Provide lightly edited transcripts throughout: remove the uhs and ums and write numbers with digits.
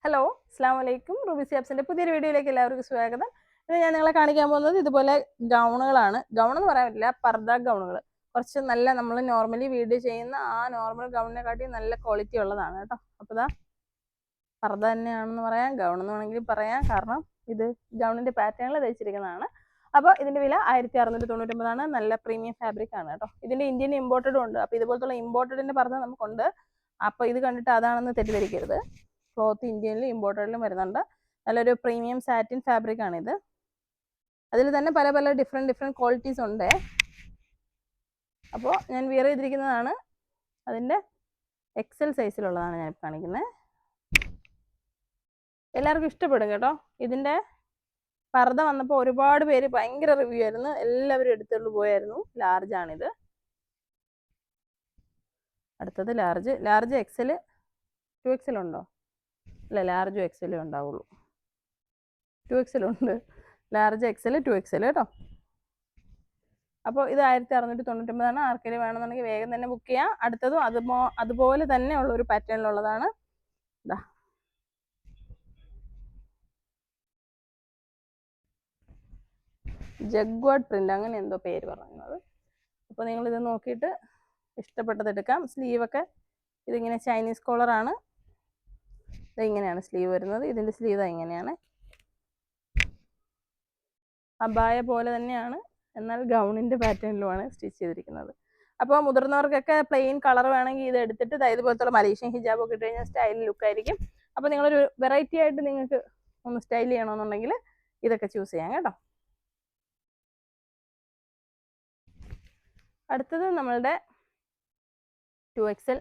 Hello, അസ്സാം വലൈക്കും. Ruby സിയാബ്സിന്റെ പുതിയൊരു വീഡിയോയിലേക്ക് എല്ലാവർക്കും സ്വാഗതം. ഇന്ന് ഞാൻ നിങ്ങളെ കാണിക്കാൻ പോകുന്നത് ഇതുപോലെ ഗൗണുകളാണ്. ഗൗൺ എന്ന് പറയാൻ പറ്റില്ല, പർദ്ദ ഗൗണുകൾ. കുറച്ച് നല്ല നമ്മൾ നോർമലി വീഡിയോ ചെയ്യുന്ന ആ നോർമൽ ഗൗണിനെക്കാട്ടി നല്ല ക്വാളിറ്റി ഉള്ളതാണ് കേട്ടോ. അപ്പോൾ ഇതാ പർദ്ദ തന്നെയാണെന്ന് പറയാം, ഗൗൺ എന്ന് വേണമെങ്കിൽ പറയാം. കാരണം ഇത് ഗൗണിന്റെ പാറ്റേണിൽ തയ്ച്ചിരിക്കുന്നതാണ്. അപ്പോൾ ഇതിന്റെ വില 1699 നല്ല പ്രീമിയം ഫാബ്രിക് ആണ് കേട്ടോ. ഇതിന്റെ ഇന്ത്യൻ ഇമ്പോർട്ടഡും ഉണ്ട്. അപ്പോൾ ഇതുപോലത്തുള്ള ഇമ്പോർട്ടഡിന്റെ പർദ്ദ നമുക്കുണ്ട്. അപ്പോൾ ഇത് കണ്ടിട്ട് അതാണെന്ന് തെറ്റിദ്ധരിക്കരുത്. ക്ലോത്ത് ഇന്ത്യയിലും ഇമ്പോർട്ടഡിലും വരുന്നുണ്ട്. നല്ലൊരു പ്രീമിയം സാറ്റിൻ ഫാബ്രിക് ആണിത്. അതിൽ തന്നെ പല പല ഡിഫറെൻറ്റ് ക്വാളിറ്റീസ് ഉണ്ട്. അപ്പോൾ ഞാൻ വിയർ ചെയ്തിരിക്കുന്നതാണ് അതിൻ്റെ എക്സൽ സൈസിലുള്ളതാണ് ഞാൻ കാണിക്കുന്നത്. എല്ലാവർക്കും ഇഷ്ടപ്പെടും കേട്ടോ. ഇതിൻ്റെ പർദ്ദ വന്നപ്പോൾ ഒരുപാട് പേര് ഭയങ്കര റിവ്യൂ ആയിരുന്നു, എല്ലാവരും എടുത്തുകൊണ്ട് പോയായിരുന്നു. ലാർജ് ആണിത്. അടുത്തത് ലാർജ് എക്സൽ 2XL ഉണ്ടോ? അല്ല, ലാർജും എക്സലും ഉണ്ടാവുള്ളൂ. 2XL ഉണ്ട്. ലാർജ് എക്സൽ 2XL കേട്ടോ. അപ്പോൾ ഇത് 1699. ആർക്കെങ്കിലും വേണമെന്നുണ്ടെങ്കിൽ വേഗം തന്നെ ബുക്ക് ചെയ്യാം. അടുത്തതും അതുപോലെ തന്നെ ഉള്ള ഒരു പാറ്റേണിലുള്ളതാണ്. ഇതാ ജഗ്വാഡ് പ്രിന്റ്, അങ്ങനെ എന്തോ പേര് പറയുന്നത്. അപ്പോൾ നിങ്ങളിത് നോക്കിയിട്ട് ഇഷ്ടപ്പെട്ടത് എടുക്കാം. സ്ലീവൊക്കെ ഇതിങ്ങനെ ചൈനീസ് കോളറാണ്. ഇങ്ങനെയാണ് സ്ലീവ് വരുന്നത്. ഇതിൻ്റെ സ്ലീവ് ഇങ്ങനെയാണ്. അബായ പോലെ തന്നെയാണ്, എന്നാൽ ഗൗണിൻ്റെ പാറ്റേണിലുമാണ് സ്റ്റിച്ച് ചെയ്തിരിക്കുന്നത്. അപ്പോൾ മുതിർന്നവർക്കൊക്കെ പ്ലെയിൻ കളർ വേണമെങ്കിൽ ഇത് എടുത്തിട്ട് ഇതുപോലത്തുള്ള മലേഷ്യൻ ഹിജാബ് ഒക്കെ ഇട്ട് കഴിഞ്ഞാൽ സ്റ്റൈൽ ലുക്കായിരിക്കും. അപ്പോൾ നിങ്ങളൊരു വെറൈറ്റി ആയിട്ട് നിങ്ങൾക്ക് ഒന്ന് സ്റ്റൈൽ ചെയ്യണമെന്നുണ്ടെങ്കിൽ ഇതൊക്കെ ചൂസ് ചെയ്യാം കേട്ടോ. അടുത്തത് നമ്മളുടെ 2XL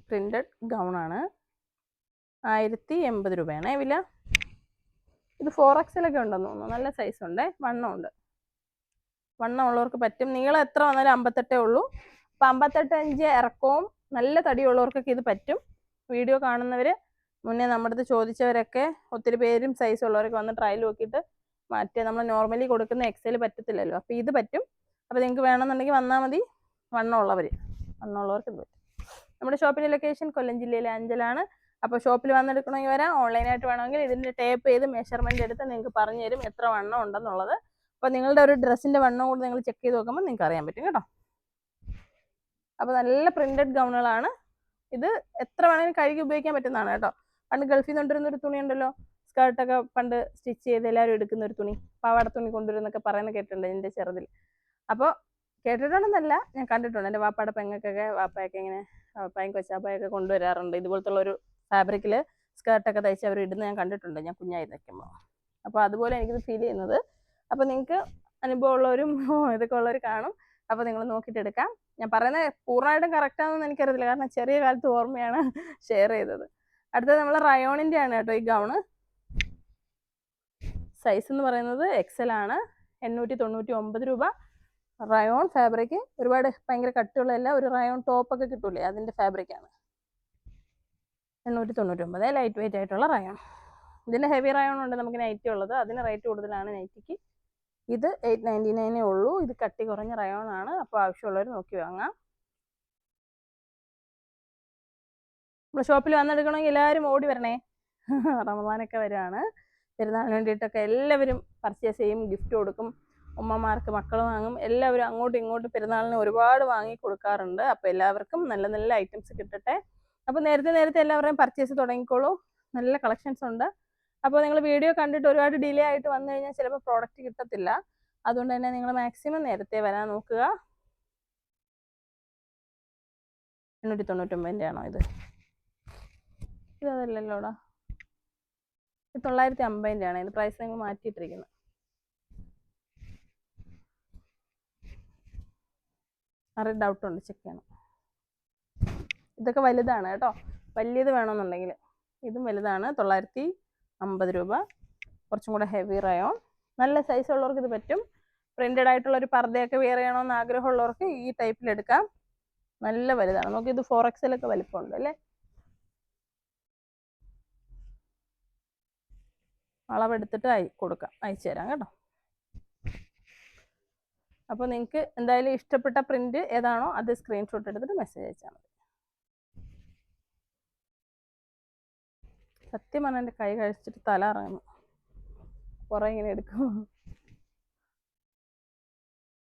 പ്രിന്റഡ് ഗൗണാണ്. 1080 രൂപയാണ് വില. ഇത് 4XL ഒക്കെ ഉണ്ടെന്ന് തോന്നുന്നു. നല്ല സൈസ് ഉണ്ട്, വണ്ണമുണ്ട്. വണ്ണം ഉള്ളവർക്ക് പറ്റും. നീളം എത്ര വന്നാലും 58 ഉള്ളൂ. അപ്പം 58 ഇറക്കവും നല്ല തടിയുള്ളവർക്കൊക്കെ ഇത് പറ്റും. വീഡിയോ കാണുന്നവർ മുന്നേ നമ്മുടെ അടുത്ത് ചോദിച്ചവരൊക്കെ ഒത്തിരി പേരും സൈസ് ഉള്ളവരൊക്കെ വന്ന് ട്രയൽ നോക്കിയിട്ട് മറ്റേ നമ്മൾ നോർമലി കൊടുക്കുന്ന എക്സൽ പറ്റത്തില്ലല്ലോ. അപ്പോൾ ഇത് പറ്റും. അപ്പോൾ നിങ്ങൾക്ക് വേണമെന്നുണ്ടെങ്കിൽ വന്നാൽ മതി. വണ്ണമുള്ളവർക്ക് ഇത് പറ്റും. നമ്മുടെ ഷോപ്പിൻ്റെ ലൊക്കേഷൻ കൊല്ലം ജില്ലയിലെ അഞ്ചലാണ്. അപ്പോൾ ഷോപ്പിൽ വന്നെടുക്കണമെങ്കിൽ വരാം. ഓൺലൈനായിട്ട് വേണമെങ്കിൽ ഇതിൻ്റെ ടേപ്പ് ചെയ്ത് മെഷർമെൻറ്റ് എടുത്ത് നിങ്ങൾക്ക് പറഞ്ഞു തരും എത്ര വണ്ണം ഉണ്ടെന്നുള്ളത്. അപ്പോൾ നിങ്ങളുടെ ഒരു ഡ്രസ്സിൻ്റെ വണ്ണം കൂടി നിങ്ങൾ ചെക്ക് ചെയ്ത് നോക്കുമ്പോൾ നിങ്ങൾക്ക് അറിയാൻ പറ്റും കേട്ടോ. അപ്പോൾ നല്ല പ്രിന്റഡ് ഗൗണുകളാണ്. ഇത് എത്ര വേണമെങ്കിലും കഴുകി ഉപയോഗിക്കാൻ പറ്റുന്നതാണ് കേട്ടോ. പണ്ട് ഗൾഫിൽ നിന്ന് കൊണ്ടുവരുന്ന ഒരു തുണി ഉണ്ടല്ലോ, സ്കേർട്ടൊക്കെ പണ്ട് സ്റ്റിച്ച് ചെയ്ത് എല്ലാവരും എടുക്കുന്ന ഒരു തുണി, പാവാട തുണി കൊണ്ടുവരുന്നൊക്കെ പറയുന്നത് കേട്ടിട്ടുണ്ട് എൻ്റെ ചെറുതിൽ. അപ്പോൾ കേട്ടിട്ടുണ്ടെന്നല്ല, ഞാൻ കണ്ടിട്ടുണ്ട്. എൻ്റെ വാപ്പാടെ പെങ്ങൾക്കൊക്കെ, വാപ്പയൊക്കെ ഇങ്ങനെ വാപ്പായും കൊച്ചാപ്പായൊക്കെ കൊണ്ടുവരാറുണ്ട്. ഇതുപോലത്തുള്ള ഒരു ഫാബ്രിക്കിൽ സ്കേർട്ടൊക്കെ തയ്ച്ച് അവർ ഇടുന്നത് ഞാൻ കണ്ടിട്ടുണ്ട്, ഞാൻ കുഞ്ഞായി നിൽക്കുമ്പോൾ. അപ്പോൾ അതുപോലെ എനിക്കിത് ഫീൽ ചെയ്യുന്നത്. അപ്പോൾ നിങ്ങൾക്ക് അനുഭവമുള്ളവരും ഇതൊക്കെ ഉള്ളവർ കാണും. അപ്പോൾ നിങ്ങൾ നോക്കിയിട്ട് എടുക്കാം. ഞാൻ പറയുന്നത് പൂർണ്ണമായിട്ടും കറക്റ്റാണെന്ന് എനിക്കറിയത്തില്ല, കാരണം ചെറിയ കാലത്ത് ഓർമ്മയാണ് ഷെയർ ചെയ്തത്. അടുത്തത് നമ്മൾ റയോണിൻ്റെ ആണ് കേട്ടോ ഈ ഗൗണ്. സൈസ് എന്ന് പറയുന്നത് XL ആണ്. 899 രൂപ. റയോൺ ഫാബ്രിക്, ഒരുപാട് ഭയങ്കര കട്ടിയുള്ളതല്ല, ഒരു റയോൺ ടോപ്പൊക്കെ കിട്ടൂലേ, അതിൻ്റെ ഫാബ്രിക്കാണ്. 899, ലൈറ്റ് വെയിറ്റ് ആയിട്ടുള്ള റയോൺ. ഇതിൻ്റെ ഹെവി റയോൺ ഉണ്ട് നമുക്ക് നൈറ്റി ഉള്ളത്, അതിന് റേറ്റ് കൂടുതലാണ് നൈറ്റിക്ക്. ഇത് 899 ഉള്ളൂ. ഇത് കട്ടി കുറഞ്ഞ റയോൺ ആണ്. അപ്പോൾ ആവശ്യമുള്ളവർ നോക്കി വാങ്ങാം. നമ്മൾ ഷോപ്പിൽ വന്നെടുക്കണമെങ്കിൽ എല്ലാവരും ഓടി വരണേ. റമദാനൊക്കെ വരുവാണ്. പെരുന്നാളിന് വേണ്ടിയിട്ടൊക്കെ എല്ലാവരും പർച്ചേസ് ചെയ്യും, ഗിഫ്റ്റ് കൊടുക്കും. ഉമ്മമാർക്ക് മക്കൾ വാങ്ങും. എല്ലാവരും അങ്ങോട്ടും ഇങ്ങോട്ടും പെരുന്നാളിന് ഒരുപാട് വാങ്ങി കൊടുക്കാറുണ്ട്. അപ്പോൾ എല്ലാവർക്കും നല്ല നല്ല ഐറ്റംസ് കിട്ടട്ടെ. അപ്പോൾ നേരത്തെ എല്ലാവരുടെയും പർച്ചേസ് തുടങ്ങിക്കോളൂ. നല്ല കളക്ഷൻസ് ഉണ്ട്. അപ്പോൾ നിങ്ങൾ വീഡിയോ കണ്ടിട്ട് ഒരുപാട് ഡിലേ ആയിട്ട് വന്നു കഴിഞ്ഞാൽ ചിലപ്പോൾ പ്രോഡക്റ്റ് കിട്ടത്തില്ല. അതുകൊണ്ട് തന്നെ നിങ്ങൾ മാക്സിമം നേരത്തെ വരാൻ നോക്കുക. 899 ആണോ ഇത്? ഇതല്ലല്ലോടാ, ഇത് 950 ആണ്. ഇത് പ്രൈസ് നിങ്ങൾ മാറ്റിയിട്ടിരിക്കുന്നത്. അറിയ ഡൗട്ടുണ്ട്, ചെക്ക് ചെയ്യണം. ഇതൊക്കെ വലുതാണ് കേട്ടോ. വലിയത് വേണമെന്നുണ്ടെങ്കിൽ ഇതും വലുതാണ്. 950 രൂപ. കുറച്ചും കൂടെ ഹെവി റയോൺ. നല്ല സൈസ് ഉള്ളവർക്ക് ഇത് പറ്റും. പ്രിന്റഡ് ആയിട്ടുള്ള ഒരു പർദ്ദയൊക്കെ വെയർ ചെയ്യണമെന്ന് ആഗ്രഹമുള്ളവർക്ക് ഈ ടൈപ്പിലെടുക്കാം. നല്ല വലുതാണ്. നോക്കി, ഇത് 4XL ഒക്കെ വലിപ്പമുണ്ട് അല്ലേ. അളവെടുത്തിട്ട് കൊടുക്കാം, അയച്ചു തരാം കേട്ടോ. അപ്പോൾ നിങ്ങൾക്ക് എന്തായാലും ഇഷ്ടപ്പെട്ട പ്രിന്റ് ഏതാണോ അത് സ്ക്രീൻഷോട്ട് എടുത്തിട്ട് മെസ്സേജ് അയച്ചാൽ മതി. സത്യം പറഞ്ഞാൽ എൻ്റെ കൈ കഴിച്ചിട്ട് തല ഇറങ്ങുന്നു. കുറേ ഇങ്ങനെ എടുക്കും.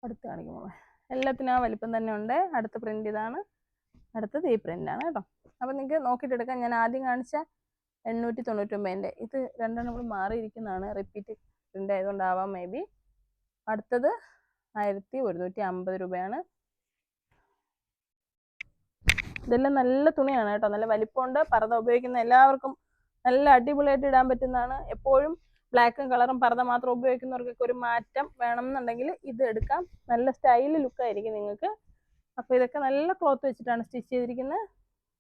അടുത്ത് കാണിക്കുമ്പോൾ എല്ലാത്തിനും ആ വലിപ്പം തന്നെ ഉണ്ട്. അടുത്ത പ്രിന്റ് ഇതാണ്, അടുത്തത് ഈ പ്രിന്റാണ് കേട്ടോ. അപ്പം നിങ്ങൾക്ക് നോക്കിയിട്ട് എടുക്കാം. ഞാൻ ആദ്യം കാണിച്ച 899, ഇത് രണ്ടെണ്ണം നമ്മൾ മാറിയിരിക്കുന്നതാണ്, റിപ്പീറ്റ് പ്രിന്റ് ആയതുകൊണ്ടാവാം മേ ബി. അടുത്തത് 1150 രൂപയാണ്. ഇതെല്ലാം നല്ല തുണിയാണ് കേട്ടോ, നല്ല വലിപ്പമുണ്ട്. പർദ്ദ ഉപയോഗിക്കുന്ന എല്ലാവർക്കും നല്ല അടിപൊളിയായിട്ട് ഇടാൻ പറ്റുന്നതാണ്. എപ്പോഴും ബ്ലാക്കും കളറും പർദ്ദ മാത്രം ഉപയോഗിക്കുന്നവർക്കൊക്കെ ഒരു മാറ്റം വേണം എന്നുണ്ടെങ്കിൽ ഇത് എടുക്കാം. നല്ല സ്റ്റൈൽ ലുക്കായിരിക്കും നിങ്ങൾക്ക്. അപ്പോൾ ഇതൊക്കെ നല്ല ക്ലോത്ത് വെച്ചിട്ടാണ് സ്റ്റിച്ച് ചെയ്തിരിക്കുന്നത്.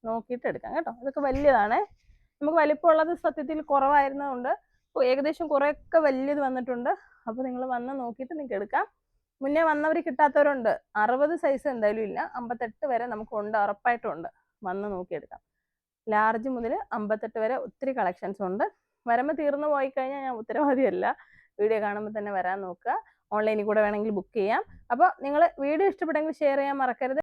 നോക്കിയിട്ട് എടുക്കാം കേട്ടോ. ഇതൊക്കെ വലിയതാണ്. നമുക്ക് വലിപ്പമുള്ളത് സത്യത്തിൽ കുറവായിരുന്നതുകൊണ്ട് ഏകദേശം കുറേയൊക്കെ വലിയത് വന്നിട്ടുണ്ട്. അപ്പോൾ നിങ്ങൾ വന്ന് നോക്കിയിട്ട് നിങ്ങൾക്ക് എടുക്കാം. മുന്നേ വന്നവർ കിട്ടാത്തവരുണ്ട്. 60 സൈസ് എന്തായാലും ഇല്ല, 58 വരെ നമുക്കുണ്ട്, ഉറപ്പായിട്ടും ഉണ്ട്. വന്ന് നോക്കിയെടുക്കാം. ലാർജ് മുതൽ 58 വരെ ഒത്തിരി കളക്ഷൻസ് ഉണ്ട്. വരുമ്പോൾ തീർന്നു പോയി കഴിഞ്ഞാൽ ഞാൻ ഉത്തരവാദിയല്ല. വീഡിയോ കാണുമ്പോൾ തന്നെ വരാൻ നോക്കുക. ഓൺലൈനിൽ കൂടെ വേണമെങ്കിൽ ബുക്ക് ചെയ്യാം. അപ്പോൾ നിങ്ങൾ വീഡിയോ ഇഷ്ടപ്പെട്ടെങ്കിൽ ഷെയർ ചെയ്യാൻ മറക്കരുത്.